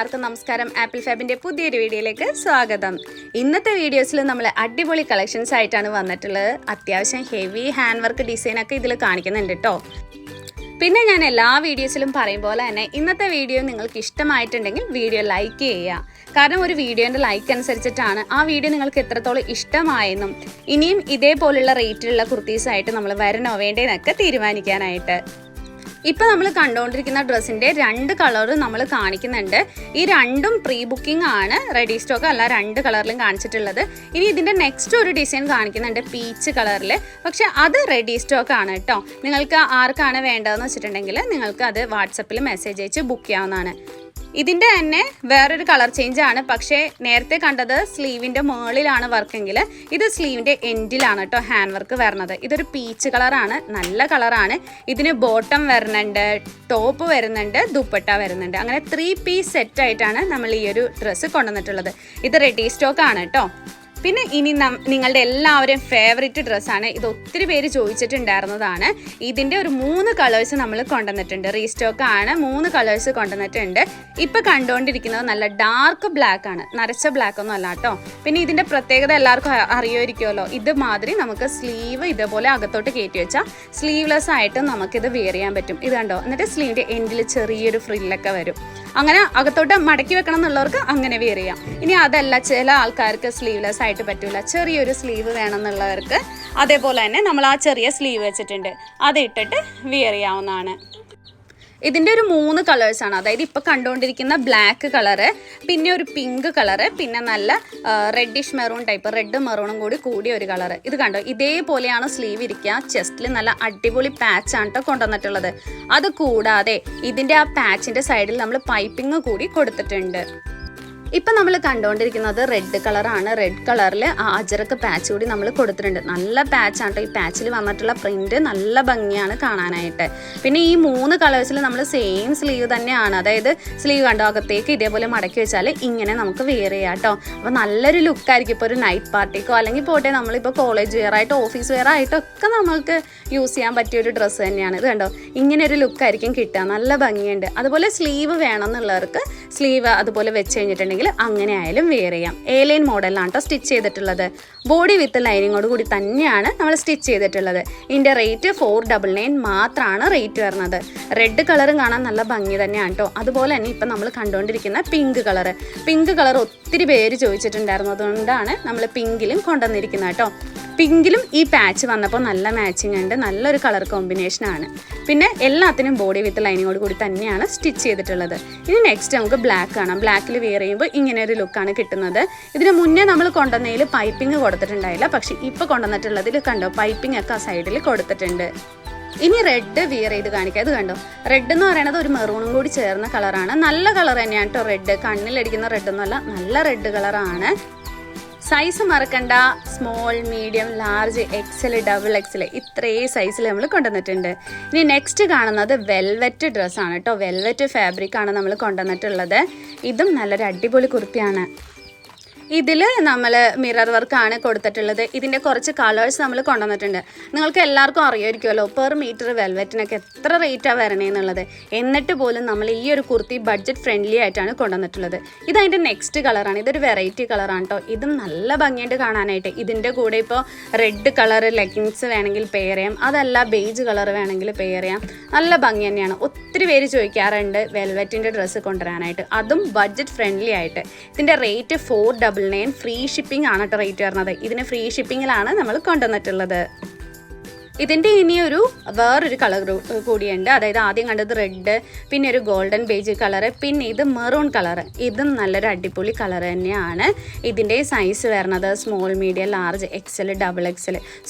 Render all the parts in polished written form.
എല്ലാവർക്കും നമസ്കാരം. ആപ്പിൾ ഫാബിന്റെ പുതിയൊരു വീഡിയോയിലേക്ക് സ്വാഗതം. ഇന്നത്തെ വീഡിയോസിൽ നമ്മൾ അടിപൊളി കളക്ഷൻസ് ആയിട്ടാണ് വന്നിട്ടുള്ളത്. അത്യാവശ്യം ഹെവി ഹാൻഡ് വർക്ക് ഡിസൈനൊക്കെ ഇതിൽ കാണിക്കുന്നുണ്ട് കേട്ടോ. പിന്നെ ഞാൻ എല്ലാ വീഡിയോസിലും പറയും പോലെ തന്നെ ഇന്നത്തെ വീഡിയോ നിങ്ങൾക്ക് ഇഷ്ടമായിട്ടുണ്ടെങ്കിൽ വീഡിയോ ലൈക്ക് ചെയ്യുക. കാരണം ഒരു വീഡിയോൻ്റെ ലൈക്ക് അനുസരിച്ചിട്ടാണ് ആ വീഡിയോ നിങ്ങൾക്ക് എത്രത്തോളം ഇഷ്ടമായെന്നും ഇനിയും ഇതേപോലുള്ള റേറ്റിലുള്ള കുർത്തീസായിട്ട് നമ്മൾ വരണോ വേണ്ടേന്നൊക്കെ തീരുമാനിക്കാനായിട്ട്. ഇപ്പം നമ്മൾ കണ്ടുകൊണ്ടിരിക്കുന്ന ഡ്രസ്സിൻ്റെ 2 കളർ നമ്മൾ കാണിക്കുന്നുണ്ട്. ഈ രണ്ടും പ്രീ ബുക്കിംഗ് ആണ്, റെഡി സ്റ്റോക്ക് അല്ല 2 കളറിലും കാണിച്ചിട്ടുള്ളത്. ഇനി ഇതിൻ്റെ നെക്സ്റ്റ് ഒരു ഡിസൈൻ കാണിക്കുന്നുണ്ട് പീച്ച് കളറിൽ, പക്ഷെ അത് റെഡി സ്റ്റോക്ക് ആണ് കേട്ടോ. നിങ്ങൾക്ക് ആർക്കാണ് വേണ്ടതെന്ന് വെച്ചിട്ടുണ്ടെങ്കിൽ നിങ്ങൾക്ക് അത് വാട്സപ്പിൽ മെസ്സേജ് അയച്ച് ബുക്ക് ചെയ്യാവുന്നതാണ്. ഇതിൻ്റെ തന്നെ വേറൊരു കളർ ചേഞ്ച് ആണ്. പക്ഷേ നേരത്തെ കണ്ടത് സ്ലീവിൻ്റെ മുകളിലാണ് വർക്കെങ്കിൽ ഇത് സ്ലീവിൻ്റെ എൻഡിലാണ് കേട്ടോ ഹാൻഡ് വർക്ക് വരുന്നത്. ഇതൊരു പീച്ച് കളറാണ്, നല്ല കളറാണ്. ഇതിന് ബോട്ടം വരുന്നുണ്ട്, ടോപ്പ് വരുന്നുണ്ട്, ദുപ്പട്ട വരുന്നുണ്ട്. അങ്ങനെ 3 പീസ് സെറ്റായിട്ടാണ് നമ്മൾ ഈ ഒരു ഡ്രസ്സ് കൊണ്ടുവന്നിട്ടുള്ളത്. ഇത് റെഡി സ്റ്റോക്ക് ആണ് കേട്ടോ. പിന്നെ ഇനി നിങ്ങളുടെ എല്ലാവരെയും ഫേവറേറ്റ് ഡ്രസ്സാണ്. ഇത് ഒത്തിരി പേര് ചോദിച്ചിട്ടുണ്ടായിരുന്നതാണ്. ഇതിൻ്റെ ഒരു 3 കളേഴ്സ് നമ്മൾ കൊണ്ടുവന്നിട്ടുണ്ട്. റീസ്റ്റോക്ക് ആണ്, 3 കളേഴ്സ് കൊണ്ടുവന്നിട്ടുണ്ട്. ഇപ്പം കണ്ടുകൊണ്ടിരിക്കുന്നത് നല്ല ഡാർക്ക് ബ്ലാക്ക് ആണ്, നരച്ച ബ്ലാക്ക് ഒന്നും അല്ല കേട്ടോ. പിന്നെ ഇതിൻ്റെ പ്രത്യേകത എല്ലാവർക്കും അറിയുമായിരിക്കുമല്ലോ. ഇതുമാതിരി നമുക്ക് സ്ലീവ് ഇതേപോലെ അകത്തോട്ട് കയറ്റി വെച്ചാൽ സ്ലീവ്ലെസ് ആയിട്ട് നമുക്കിത് വെയർ ചെയ്യാൻ പറ്റും. ഇത് കണ്ടോ, എന്നിട്ട് സ്ലീവിൻ്റെ എൻഡിൽ ചെറിയൊരു ഫ്രില്ലൊക്കെ വരും. അങ്ങനെ അകത്തോട്ട് മടക്കി വെക്കണം എന്നുള്ളവർക്ക് അങ്ങനെ വെയർ ചെയ്യാം. ഇനി അതല്ല, ചില ആൾക്കാർക്ക് സ്ലീവ്ലെസ് ആയിട്ട് പറ്റില്ല, ചെറിയൊരു സ്ലീവ് വേണമെന്നുള്ളവർക്ക് അതേപോലെ തന്നെ നമ്മൾ ആ ചെറിയ സ്ലീവ് വെച്ചിട്ടുണ്ട്, അത് ഇട്ടിട്ട് വെയർ ചെയ്യാവുന്നതാണ്. ഇതിൻ്റെ ഒരു 3 കളേഴ്സാണ്, അതായത് ഇപ്പോൾ കണ്ടുകൊണ്ടിരിക്കുന്ന ബ്ലാക്ക് കളറ്, പിന്നെ ഒരു പിങ്ക് കളറ്, പിന്നെ നല്ല റെഡിഷ് മെറൂൺ ടൈപ്പ്, റെഡ് മെറൂണും കൂടിയ ഒരു കളറ്. ഇത് കണ്ടോ, ഇതേപോലെയാണ് സ്ലീവ് ഇരിക്കുക. ചെസ്റ്റിൽ നല്ല അടിപൊളി പാച്ചാണ് കേട്ടോ കൊണ്ടുവന്നിട്ടുള്ളത്. അത് കൂടാതെ ഇതിൻ്റെ ആ പാച്ചിൻ്റെ സൈഡിൽ നമ്മൾ പൈപ്പിംഗ് കൂടി കൊടുത്തിട്ടുണ്ട്. ഇപ്പം നമ്മൾ കണ്ടുകൊണ്ടിരിക്കുന്നത് റെഡ് കളറാണ്. റെഡ് കളറിൽ അജറക്ക് പാച്ച് കൂടി നമ്മൾ കൊടുത്തിട്ടുണ്ട്. നല്ല പാച്ചാണ് കേട്ടോ. ഈ പാച്ചിൽ വന്നിട്ടുള്ള പ്രിൻറ്റ് നല്ല ഭംഗിയാണ് കാണാനായിട്ട്. പിന്നെ ഈ 3 കളേഴ്സിൽ നമ്മൾ സെയിം സ്ലീവ് തന്നെയാണ്, അതായത് സ്ലീവ് കണ്ടോ അകത്തേക്ക് ഇതേപോലെ മടക്കി വെച്ചാൽ ഇങ്ങനെ നമുക്ക് വെയർ ചെയ്യാം കേട്ടോ. അപ്പോൾ നല്ലൊരു ലുക്കായിരിക്കും. ഇപ്പോൾ ഒരു നൈറ്റ് പാർട്ടിക്കോ അല്ലെങ്കിൽ പോട്ടെ നമ്മളിപ്പോൾ കോളേജ് വെയർ ആയിട്ടോ ഓഫീസ് വെയർ ആയിട്ടോ ഒക്കെ നമുക്ക് യൂസ് ചെയ്യാൻ പറ്റിയൊരു ഡ്രസ്സ് തന്നെയാണ്. ഇത് കണ്ടോ, ഇങ്ങനെ ഒരു ലുക്കായിരിക്കും കിട്ടുക, നല്ല ഭംഗിയുണ്ട്. അതുപോലെ സ്ലീവ് വേണമെന്നുള്ളവർക്ക് സ്ലീവ് അതുപോലെ വെച്ച് കഴിഞ്ഞിട്ടുണ്ടെങ്കിൽ അങ്ങനെ ആയാലും വെയർ ചെയ്യാം. എ-ലൈൻ മോഡലാണ് കേട്ടോ സ്റ്റിച്ച് ചെയ്തിട്ടുള്ളത്. ബോഡി വിത്ത് ലൈനിങ്ങോട് കൂടി തന്നെയാണ് നമ്മൾ സ്റ്റിച്ച് ചെയ്തിട്ടുള്ളത്. ഇതിൻ്റെ റേറ്റ് 499 മാത്രമാണ് റേറ്റ് വരുന്നത്. റെഡ് കളറും കാണാൻ നല്ല ഭംഗി തന്നെയാണ് കേട്ടോ. അതുപോലെ തന്നെ ഇപ്പം നമ്മൾ കണ്ടുകൊണ്ടിരിക്കുന്ന പിങ്ക് കളർ ഒത്തിരി പേര് ചോദിച്ചിട്ടുണ്ടായിരുന്നതുകൊണ്ടാണ് നമ്മൾ പിങ്കിലും കൊണ്ടുവന്നിരിക്കുന്നത് കേട്ടോ. പിങ്കിലും ഈ പാച്ച് വന്നപ്പോൾ നല്ല മാച്ചിങ് ഉണ്ട്, നല്ലൊരു കളർ കോമ്പിനേഷനാണ്. പിന്നെ എല്ലാത്തിനും ബോഡി വിത്ത് ലൈനിങ്ങോട് കൂടി തന്നെയാണ് സ്റ്റിച്ച് ചെയ്തിട്ടുള്ളത്. ഇനി നെക്സ്റ്റ് നമുക്ക് ബ്ലാക്ക് കാണാം. ബ്ലാക്കിൽ വെയർ ചെയ്യുമ്പോൾ ഇങ്ങനെ ഒരു ലുക്കാണ് കിട്ടുന്നത്. ഇതിന് മുന്നേ നമ്മൾ കൊണ്ടുവന്നതിൽ പൈപ്പിംഗ് കൊടുത്തിട്ടുണ്ടായില്ല, പക്ഷേ ഇപ്പോൾ കൊണ്ടുവന്നിട്ടുള്ളതിൽ കണ്ടോ പൈപ്പിംഗ് ഒക്കെ ആ സൈഡിൽ കൊടുത്തിട്ടുണ്ട്. ഇനി റെഡ് വെയർ ചെയ്ത് കാണിക്കാം. ഇത് കണ്ടോ, റെഡ് എന്ന് പറയുന്നത് ഒരു മെറൂണും കൂടി ചേർന്ന കളറാണ്. നല്ല കളർ തന്നെയാണ് കേട്ടോ റെഡ്. കണ്ണിലടിക്കുന്ന റെഡ് ഒന്നുമല്ല, നല്ല റെഡ് കളറാണ്. സൈസ് മറക്കണ്ട, small, medium, large, XL, double XL, ഇത്രയും സൈസിൽ നമ്മൾ കൊണ്ടുവന്നിട്ടുണ്ട്. ഇനി നെക്സ്റ്റ് കാണുന്നത് വെൽവെറ്റ് ഡ്രസ്സാണ് കേട്ടോ. വെൽവെറ്റ് ഫാബ്രിക്കാണ് നമ്മൾ കൊണ്ടുവന്നിട്ടുള്ളത്. ഇതും നല്ലൊരു അടിപൊളി കുർത്തിയാണ്. ഇതിൽ നമ്മൾ മിറർ വർക്കാണ് കൊടുത്തിട്ടുള്ളത്. ഇതിൻ്റെ കുറച്ച് കളേഴ്സ് നമ്മൾ കൊണ്ടുവന്നിട്ടുണ്ട്. നിങ്ങൾക്ക് എല്ലാവർക്കും അറിയാമായിരിക്കുമല്ലോ പെർ മീറ്റർ വെൽവെറ്റിനൊക്കെ എത്ര റേറ്റാണ് വരണേന്നുള്ളത്. എന്നിട്ട് പോലും നമ്മൾ ഈ ഒരു കുർത്തി ബഡ്ജറ്റ് ഫ്രണ്ട്ലി ആയിട്ടാണ് കൊണ്ടുവന്നിട്ടുള്ളത്. ഇതതിൻ്റെ നെക്സ്റ്റ് കളറാണ്. ഇതൊരു വെറൈറ്റി കളറാണ് കേട്ടോ. ഇതും നല്ല ഭംഗിയുണ്ട് കാണാനായിട്ട്. ഇതിൻ്റെ കൂടെ ഇപ്പോൾ റെഡ് കളർ ലെഗിൻസ് വേണമെങ്കിൽ പെയർ ചെയ്യാം, അതല്ല ബേജ് കളർ വേണമെങ്കിൽ പെയർ ചെയ്യാം. നല്ല ഭംഗി തന്നെയാണ്. ഒത്തിരി പേര് ചോദിക്കാറുണ്ട് വെൽവെറ്റിൻ്റെ ഡ്രസ്സ് കൊണ്ടുവരാനായിട്ട്, അതും ബഡ്ജറ്റ് ഫ്രണ്ട്ലി ആയിട്ട്. ഇതിൻ്റെ റേറ്റ് 499, ഫ്രീ ഷിപ്പിംഗ് ആണ് കേട്ടോ റേറ്റ് വരുന്നത്. ഇതിന് ഫ്രീ ഷിപ്പിങ്ങിലാണ് നമ്മൾ കൊണ്ടുവന്നിട്ടുള്ളത്. ഇതിൻ്റെ ഇനി വേറൊരു കളർ കൂടിയുണ്ട്. അതായത് ആദ്യം കണ്ടത് റെഡ്, പിന്നെ ഒരു ഗോൾഡൻ ബേജ് കളറ്, പിന്നെ ഇത് മെറൂൺ കളറ്. ഇതും നല്ലൊരു അടിപൊളി കളർ തന്നെയാണ്. ഇതിൻ്റെ സൈസ് വരുന്നത് small, medium, large, XL, double XL.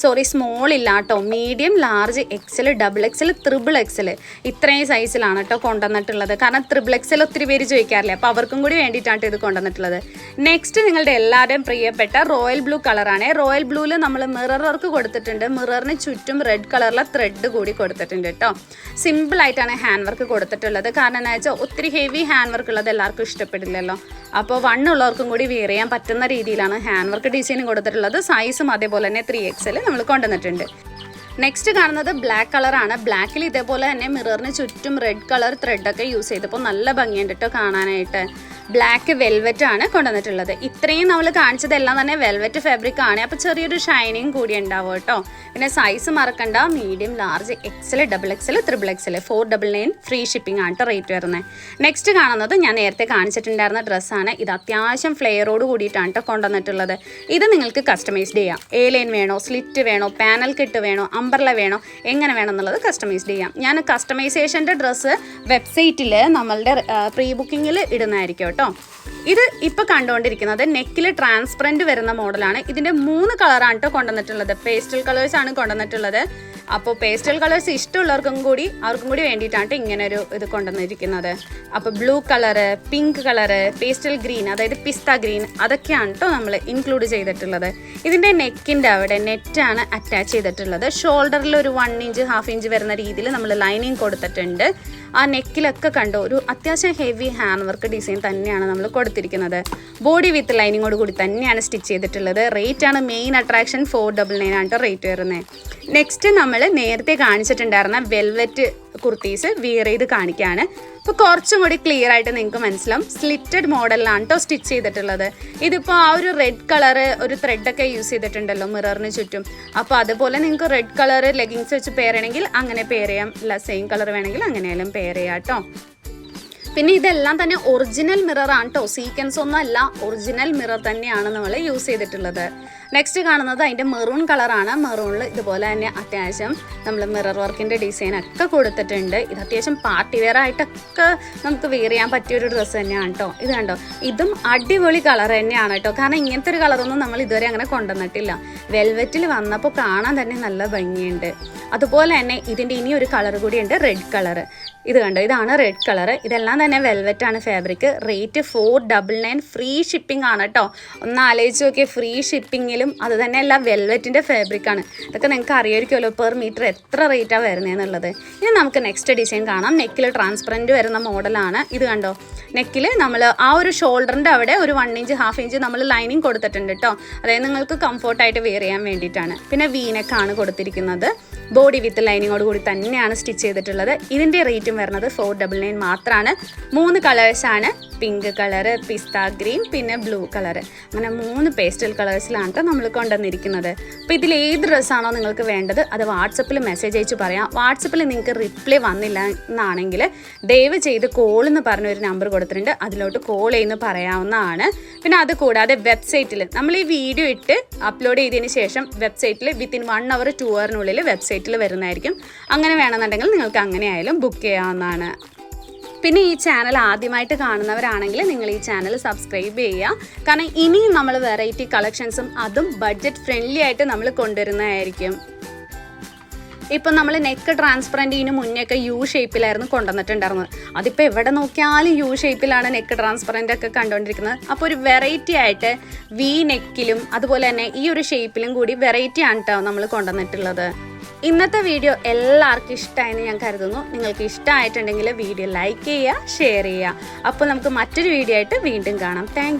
Small ഇല്ല കേട്ടോ, medium, large, XL, double XL, triple XL, ഇത്രയും സൈസിലാണ് കേട്ടോ കൊണ്ടുവന്നിട്ടുള്ളത്. കാരണം ത്രിബിൾ എക്സൽ ഒത്തിരി പേര് ചോദിക്കാറില്ല, അപ്പോൾ അവർക്കും കൂടി വേണ്ടിയിട്ടാണ് ഇത് കൊണ്ടുവന്നിട്ടുള്ളത്. നെക്സ്റ്റ് നിങ്ങളുടെ എല്ലാവരുടെയും പ്രിയപ്പെട്ട റോയൽ ബ്ലൂ കളറാണ്. റോയൽ ബ്ലൂവിൽ നമ്മൾ മിറർ വർക്ക് കൊടുത്തിട്ടുണ്ട്. മിററിന് ചുറ്റും റെഡ് കളറിലെ ത്രെഡ് കൂടി കൊടുത്തിട്ടുണ്ട് കേട്ടോ. സിമ്പിൾ ആയിട്ടാണ് ഹാൻഡ് വർക്ക് കൊടുത്തിട്ടുള്ളത്. കാരണം എന്താ വെച്ചാൽ ഒത്തിരി ഹെവി ഹാൻഡ് വർക്ക് ഉള്ളത് എല്ലാവർക്കും ഇഷ്ടപ്പെടില്ലല്ലോ. അപ്പോൾ വണ്ണുള്ളവർക്കും കൂടി വെയർ ചെയ്യാൻ പറ്റുന്ന രീതിയിലാണ് ഹാൻഡ് വർക്ക് ഡിസൈനും കൊടുത്തിട്ടുള്ളത്. സൈസും അതേപോലെ തന്നെ 3XL നമ്മൾ കൊണ്ടുവന്നിട്ടുണ്ട്. നെക്സ്റ്റ് കാണുന്നത് ബ്ലാക്ക് കളറാണ്. ബ്ലാക്കിൽ ഇതേപോലെ തന്നെ മിററിന് ചുറ്റും റെഡ് കളർ ത്രെഡൊക്കെ യൂസ് ചെയ്തപ്പോൾ നല്ല ഭംഗിയുണ്ട് കേട്ടോ കാണാനായിട്ട്. ബ്ലാക്ക് വെൽവെറ്റ് ആണ് കൊണ്ടുവന്നിട്ടുള്ളത്. ഇത്രയും നമ്മൾ കാണിച്ചതെല്ലാം തന്നെ വെൽവെറ്റ് ഫാബ്രിക് ആണ്. അപ്പോൾ ചെറിയൊരു ഷൈനിങ് കൂടി ഉണ്ടാവും കേട്ടോ. പിന്നെ സൈസ് മറക്കണ്ട, medium, large, XL, XXL, XXL 499 free shipping ആണ് റേറ്റ് വരുന്നത്. നെക്സ്റ്റ് കാണുന്നത് ഞാൻ നേരത്തെ കാണിച്ചിട്ടുണ്ടായിരുന്ന ഡ്രസ്സാണ്. ഇത് അത്യാവശ്യം ഫ്ലെയറോട് കൂടിയിട്ടാണ് കേട്ടോ കൊണ്ടുവന്നിട്ടുള്ളത്. ഇത് നിങ്ങൾക്ക് കസ്റ്റമൈസ്ഡ് ചെയ്യാം. എ ലൈൻ വേണോ, സ്ലിറ്റ് വേണോ, പാനൽ കിട്ട് വേണോ, അംബ്രല വേണോ, എങ്ങനെ വേണം എന്നുള്ളത് കസ്റ്റമൈസ്ഡ് ചെയ്യാം. ഞാൻ കസ്റ്റമൈസേഷൻ്റെ ഡ്രസ്സ് വെബ്സൈറ്റിൽ നമ്മളുടെ പ്രീ ബുക്കിങ്ങിൽ ഇടുന്നതായിരിക്കും കേട്ടോ. ഇത് ഇപ്പോൾ കണ്ടുകൊണ്ടിരിക്കുന്നത് നെക്കിൽ ട്രാൻസ്പെറൻറ്റ് വരുന്ന മോഡലാണ്. ഇതിൻ്റെ 3 കളറാണ് കേട്ടോ കൊണ്ടുവന്നിട്ടുള്ളത്. പേസ്റ്റൽ കളേഴ്സാണ് കൊണ്ടുവന്നിട്ടുള്ളത്. അപ്പോൾ പേസ്റ്റൽ കളേഴ്സ് ഇഷ്ടമുള്ളവർക്കും കൂടി വേണ്ടിയിട്ടാണ് ഇങ്ങനെ ഒരു ഇത് കൊണ്ടുവന്നിരിക്കുന്നത്. അപ്പോൾ blue colour, pink colour, pastel green, അതായത് പിസ്ത ഗ്രീൻ, അതൊക്കെയാണ് കേട്ടോ നമ്മൾ ഇൻക്ലൂഡ് ചെയ്തിട്ടുള്ളത്. ഇതിൻ്റെ നെക്കിൻ്റെ അവിടെ നെറ്റാണ് അറ്റാച്ച് ചെയ്തിട്ടുള്ളത്. ഷോൾഡറിൽ ഒരു 1 ഇഞ്ച് 1/2 ഇഞ്ച് വരുന്ന രീതിയിൽ നമ്മൾ ലൈനിങ് കൊടുത്തിട്ടുണ്ട്. ആ നെക്കിലൊക്കെ കണ്ടോ ഒരു അത്യാവശ്യം ഹെവി ഹാൻഡ് വർക്ക് ഡിസൈൻ തന്നെയാണ് നമ്മൾ കൊടുത്തിരിക്കുന്നത്. ബോഡി വിത്ത് ലൈനിങ്ങോട് കൂടി തന്നെയാണ് സ്റ്റിച്ച് ചെയ്തിട്ടുള്ളത്. റേറ്റ് ആണ് മെയിൻ അട്രാക്ഷൻ. 499 ആണ് റേറ്റ് വരുന്നത്. നെക്സ്റ്റ് നമ്മൾ നേരത്തെ കാണിച്ചിട്ടുണ്ടായിരുന്ന വെൽവെറ്റ് കുർത്തീസ് വിയർ ചെയ്ത് കാണിക്കുകയാണ്. അപ്പോൾ കുറച്ചും കൂടി ക്ലിയർ ആയിട്ട് നിങ്ങൾക്ക് മനസ്സിലാവും. സ്ലിറ്റഡ് മോഡലിലാണ് കേട്ടോ സ്റ്റിച്ച് ചെയ്തിട്ടുള്ളത്. ഇതിപ്പോൾ ആ ഒരു റെഡ് കളറ് ഒരു ത്രെഡൊക്കെ യൂസ് ചെയ്തിട്ടുണ്ടല്ലോ മിററിന് ചുറ്റും. അപ്പോൾ അതുപോലെ നിങ്ങൾക്ക് റെഡ് കളറ് ലെഗിങ്സ് വെച്ച് പെയർ ചെയ്യണമെങ്കിൽ അങ്ങനെ പെയർ ചെയ്യാം. അല്ല സെയിം കളർ വേണമെങ്കിൽ അങ്ങനെയായാലും പെയർ ചെയ്യാം കേട്ടോ. പിന്നെ ഇതെല്ലാം തന്നെ ഒറിജിനൽ മിററാണ് കേട്ടോ. സീക്വൻസ് ഒന്നും അല്ല, ഒറിജിനൽ മിറർ തന്നെയാണ് നമ്മൾ യൂസ് ചെയ്തിട്ടുള്ളത്. നെക്സ്റ്റ് കാണുന്നത് അതിൻ്റെ മെറൂൺ കളറാണ്. മെറൂണിൽ ഇതുപോലെ തന്നെ അത്യാവശ്യം നമ്മൾ മിറർ വർക്കിൻ്റെ ഡിസൈനൊക്കെ കൊടുത്തിട്ടുണ്ട്. ഇത് അത്യാവശ്യം പാർട്ടി വെയർ ആയിട്ടൊക്കെ നമുക്ക് വെയർ ചെയ്യാൻ പറ്റിയൊരു ഡ്രസ്സ് തന്നെയാണ് കേട്ടോ. ഇത് കണ്ടോ, ഇതും അടിപൊളി കളർ തന്നെയാണ് കേട്ടോ. കാരണം ഇങ്ങനത്തെ ഒരു കളറൊന്നും നമ്മൾ ഇതുവരെ അങ്ങനെ കൊണ്ടുവന്നിട്ടില്ല. വെൽവെറ്റിൽ വന്നപ്പോൾ കാണാൻ തന്നെ നല്ല ഭംഗിയുണ്ട്. അതുപോലെ തന്നെ ഇതിൻ്റെ ഇനി ഒരു കളർ കൂടിയുണ്ട്, റെഡ് കളറ്. ഇത് കണ്ടോ, ഇതാണ് റെഡ് കളറ്. ഇതെല്ലാം തന്നെ വെൽവെറ്റ് ആണ് ഫാബ്രിക്. റേറ്റ് 499 ഫ്രീ ഷിപ്പിംഗ് ആണ് കേട്ടോ. ഒന്ന് ആലോചിച്ച് നോക്കിയാൽ ഫ്രീ ഷിപ്പിങ്ങിലും അത് തന്നെയല്ല വെൽവെറ്റിൻ്റെ ഫാബ്രിക്കാണ്. ഇതൊക്കെ നിങ്ങൾക്ക് അറിയായിരിക്കുമല്ലോ പെർ മീറ്റർ എത്ര റേറ്റാണ് വരുന്നതെന്നുള്ളത്. ഇനി നമുക്ക് നെക്സ്റ്റ് ഡിസൈൻ കാണാം. നെക്കിൽ ട്രാൻസ്പെറൻറ്റ് വരുന്ന മോഡലാണ്. ഇത് കണ്ടോ, നെക്കിൽ നമ്മൾ ആ ഒരു ഷോൾഡറിൻ്റെ അവിടെ ഒരു 1 ഇഞ്ച് 1/2 ഇഞ്ച് നമ്മൾ ലൈനിങ് കൊടുത്തിട്ടുണ്ട് കേട്ടോ. അതായത് നിങ്ങൾക്ക് കംഫർട്ടായിട്ട് വെയർ ചെയ്യാൻ വേണ്ടിയിട്ടാണ്. പിന്നെ വീനെക്കാണ് കൊടുത്തിരിക്കുന്നത്. ബോഡി വിത്ത് ലൈനിങ്ങോട് കൂടി തന്നെയാണ് സ്റ്റിച്ച് ചെയ്തിട്ടുള്ളത്. ഇതിൻ്റെ റേറ്റും വരുന്നത് 499 മാത്രമാണ്. 3 കളേഴ്സാണ്. പിങ്ക് കളറ്, പിസ്ത ഗ്രീൻ, പിന്നെ ബ്ലൂ കളറ്. അങ്ങനെ 3 പേസ്റ്റൽ കളേഴ്സിലാണ് കേട്ടോ നമ്മൾ കൊണ്ടുവന്നിരിക്കുന്നത്. അപ്പോൾ ഇതിൽ ഏത് ഡ്രസ്സാണോ നിങ്ങൾക്ക് വേണ്ടത് അത് വാട്സപ്പിൽ മെസ്സേജ് അയച്ച് പറയാം. വാട്സപ്പിൽ നിങ്ങൾക്ക് റിപ്ലൈ വന്നില്ല എന്നാണെങ്കിൽ ദയവ് ചെയ്ത് കോൾ എന്ന് പറഞ്ഞൊരു നമ്പർ കൊടുത്തിട്ടുണ്ട്, അതിലോട്ട് കോൾ ചെയ്യുന്ന പറയാവുന്നതാണ്. പിന്നെ അത് കൂടാതെ വെബ്സൈറ്റിൽ നമ്മൾ ഈ വീഡിയോ ഇട്ട് അപ്ലോഡ് ചെയ്തതിന് ശേഷം വെബ്സൈറ്റിൽ വിത്തിൻ 1 hour 2 hourനുള്ളിൽ വെബ്സൈറ്റിൽ വരുന്നതായിരിക്കും. അങ്ങനെ വേണമെന്നുണ്ടെങ്കിൽ നിങ്ങൾക്ക് അങ്ങനെ ആയാലും ബുക്ക് ചെയ്യാവുന്നതാണ്. പിന്നെ ഈ ചാനൽ ആദ്യമായിട്ട് കാണുന്നവരാണെങ്കിൽ നിങ്ങൾ ഈ ചാനൽ സബ്സ്ക്രൈബ് ചെയ്യുക. കാരണം ഇനിയും നമ്മൾ വെറൈറ്റി കളക്ഷൻസും അതും ബഡ്ജറ്റ് ഫ്രണ്ട്ലി ആയിട്ട് നമ്മൾ കൊണ്ടുവരുന്നതായിരിക്കും. ഇപ്പം നമ്മൾ നെക്ക് ട്രാൻസ്പെറൻറ്റ് ഇതിന് മുന്നേയൊക്കെ യു ഷേപ്പിലായിരുന്നു കൊണ്ടുവന്നിട്ടുണ്ടായിരുന്നത്. അതിപ്പോൾ എവിടെ നോക്കിയാലും യു ഷേപ്പിലാണ് നെക്ക് ട്രാൻസ്പെറൻ്റ് ഒക്കെ കണ്ടുകൊണ്ടിരിക്കുന്നത്. അപ്പോൾ ഒരു വെറൈറ്റി ആയിട്ട് വി നെക്കിലും അതുപോലെ തന്നെ ഈ ഒരു ഷേപ്പിലും കൂടി വെറൈറ്റി ആണ് കേട്ടോ നമ്മൾ കൊണ്ടുവന്നിട്ടുള്ളത്. ഇന്നത്തെ വീഡിയോ എല്ലാവർക്കും ഇഷ്ടമായെന്ന് ഞാൻ കരുതുന്നു. നിങ്ങൾക്ക് ഇഷ്ടമായിട്ടുണ്ടെങ്കിൽ വീഡിയോ ലൈക്ക് ചെയ്യുക, ഷെയർ ചെയ്യുക. അപ്പോൾ നമുക്ക് മറ്റൊരു വീഡിയോ ആയിട്ട് വീണ്ടും കാണാം. താങ്ക്